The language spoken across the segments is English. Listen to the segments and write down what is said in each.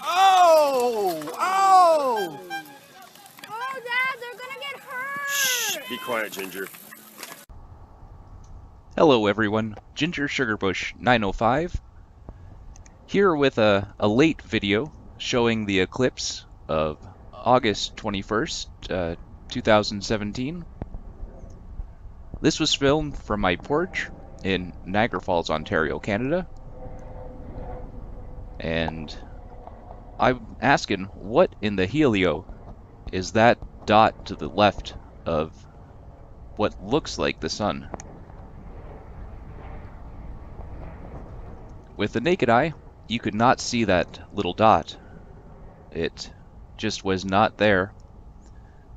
Oh! Oh! Oh, Dad, they're gonna get hurt! Shh, be quiet, Ginger. Hello everyone, Ginger Sugarbush 905 here with a late video showing the eclipse of August 21st, 2017. This was filmed from my porch in Niagara Falls, Ontario, Canada. And I'm asking, what in the Helio is that dot to the left of what looks like the sun? With the naked eye, you could not see that little dot. It just was not there.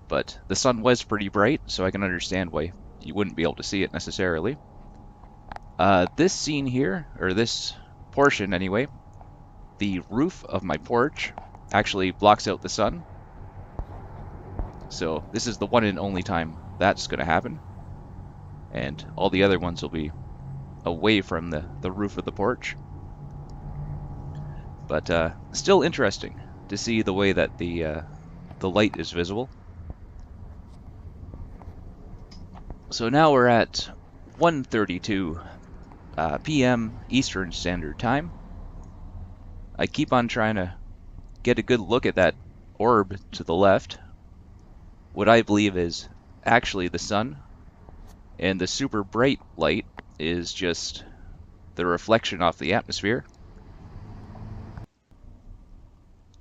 But the sun was pretty bright, so I can understand why you wouldn't be able to see it necessarily. This scene here, or this portion anyway, the roof of my porch actually blocks out the sun. So this is the one and only time that's going to happen. And all the other ones will be away from the roof of the porch. But still interesting to see the way that the light is visible. So now we're at 1:32 p.m. Eastern Standard Time. I keep on trying to get a good look at that orb to the left, what I believe is actually the sun, and the super bright light is just the reflection off the atmosphere.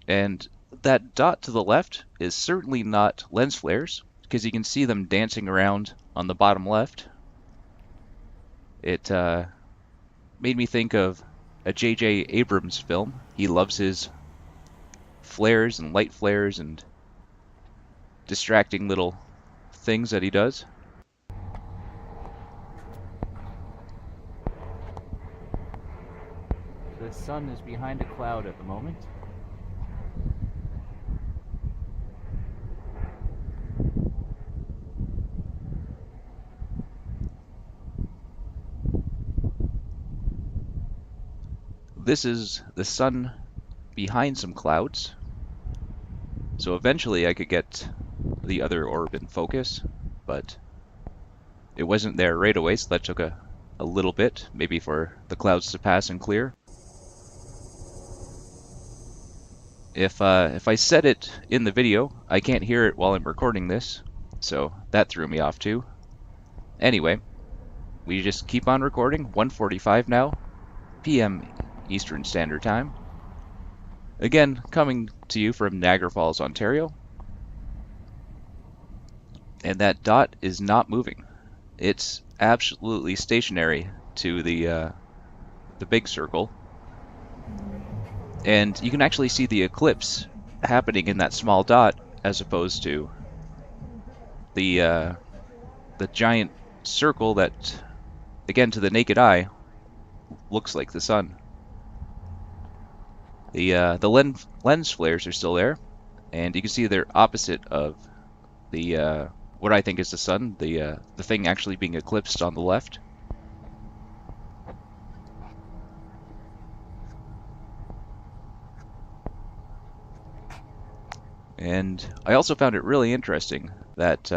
And that dot to the left is certainly not lens flares, because you can see them dancing around on the bottom left. It made me think of a J.J. Abrams film. He loves his flares and light flares and distracting little things that he does. The sun is behind a cloud at the moment. This is the sun behind some clouds. So eventually I could get the other orb in focus, but it wasn't there right away, so that took a little bit, maybe for the clouds to pass and clear. If I said it in the video, I can't hear it while I'm recording this, so that threw me off too. Anyway, we just keep on recording. 1:45 now, p.m. Eastern Standard Time. Again, coming to you from Niagara Falls, Ontario. And that dot is not moving. It's absolutely stationary to the big circle. And you can actually see the eclipse happening in that small dot, as opposed to the giant circle that, again, to the naked eye, looks like the sun. The lens flares are still there, and you can see they're opposite of the what I think is the sun, the thing actually being eclipsed on the left. And I also found it really interesting that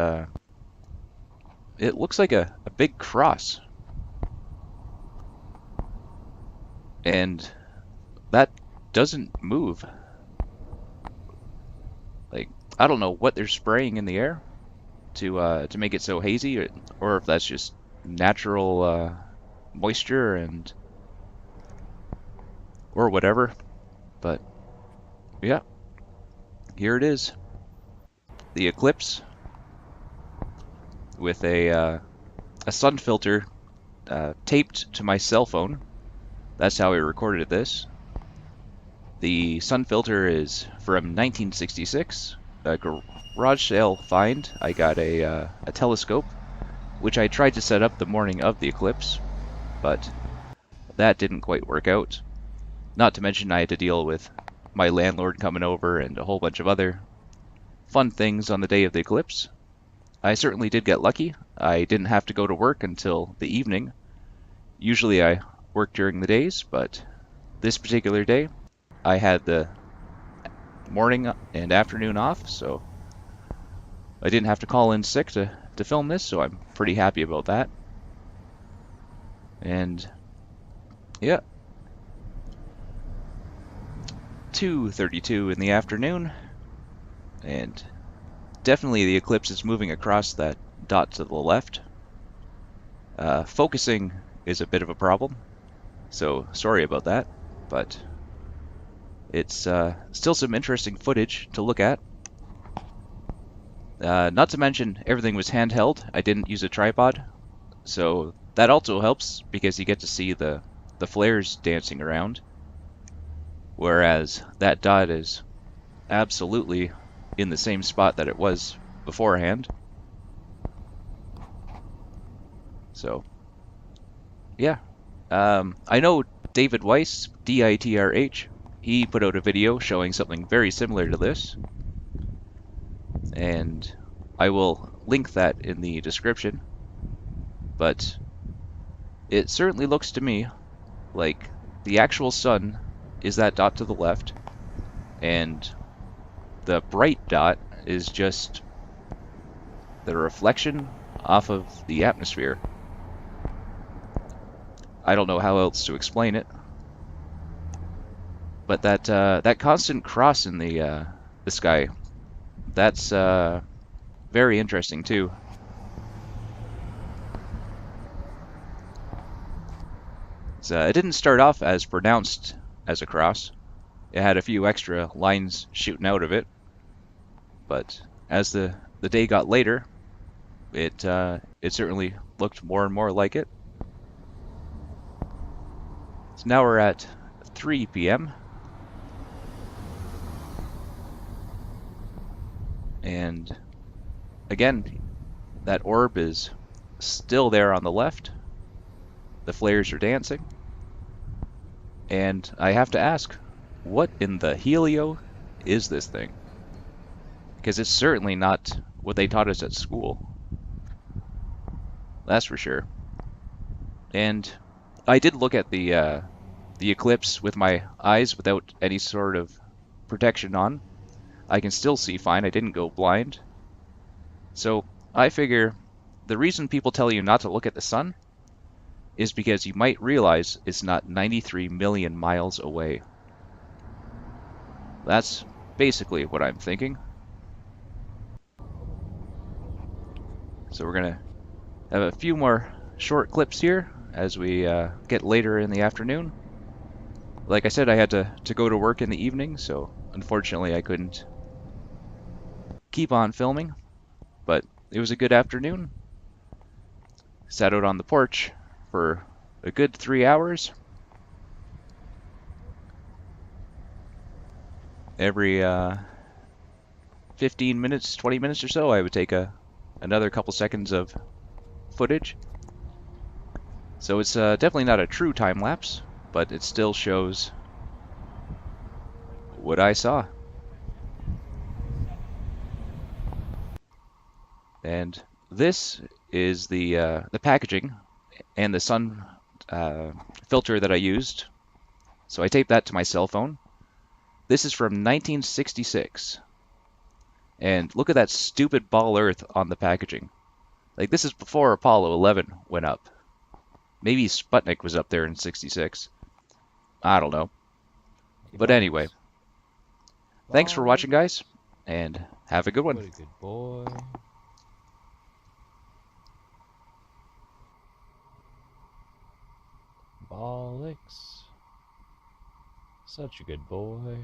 it looks like a big cross. And that doesn't move. Like, I don't know what they're spraying in the air to make it so hazy, or if that's just natural moisture and or whatever. But yeah, here it is, the eclipse with a sun filter taped to my cell phone. That's how I recorded this. The sun filter is from 1966, a garage sale find. I got a telescope, which I tried to set up the morning of the eclipse, but that didn't quite work out. Not to mention I had to deal with my landlord coming over and a whole bunch of other fun things on the day of the eclipse. I certainly did get lucky. I didn't have to go to work until the evening. Usually I work during the days, but this particular day, I had the morning and afternoon off, so I didn't have to call in sick to film this, so I'm pretty happy about that. And yeah, 2:32 in the afternoon, and definitely the eclipse is moving across that dot to the left. Focusing is a bit of a problem, so sorry about that, but it's still some interesting footage to look at. Not to mention, everything was handheld. I didn't use a tripod, so that also helps because you get to see the flares dancing around. Whereas that dot is absolutely in the same spot that it was beforehand. So, yeah. I know David Weiss, DITRH, he put out a video showing something very similar to this. And I will link that in the description. But it certainly looks to me like the actual sun is that dot to the left, and the bright dot is just the reflection off of the atmosphere. I don't know how else to explain it, but that constant cross in the sky, that's very interesting too. It didn't start off as pronounced as a cross. It had a few extra lines shooting out of it, but as the day got later, it certainly looked more and more like it. So now we're at 3 p.m. and again, that orb is still there on the left. The flares are dancing, and I have to ask, what in the Helio is this thing? Because it's certainly not what they taught us at school. That's for sure. And I did look at the eclipse with my eyes without any sort of protection on. I can still see fine. I didn't go blind. So I figure the reason people tell you not to look at the sun is because you might realize it's not 93 million miles away. That's basically what I'm thinking. So we're gonna have a few more short clips here as we get later in the afternoon. Like I said, I had to go to work in the evening, so unfortunately I couldn't keep on filming, but it was a good afternoon. Sat out on the porch for a good 3 hours. Every 15 minutes, 20 minutes or so, I would take another couple seconds of footage. So it's definitely not a true time lapse, but it still shows what I saw. And this is the packaging and the sun filter that I used. So I taped that to my cell phone. This is from 1966. And look at that stupid ball Earth on the packaging. Like, this is before Apollo 11 went up. Maybe Sputnik was up there in 66. I don't know. But anyway, thanks for watching, guys, and have a good one. What a good boy. Bollocks. Such a good boy.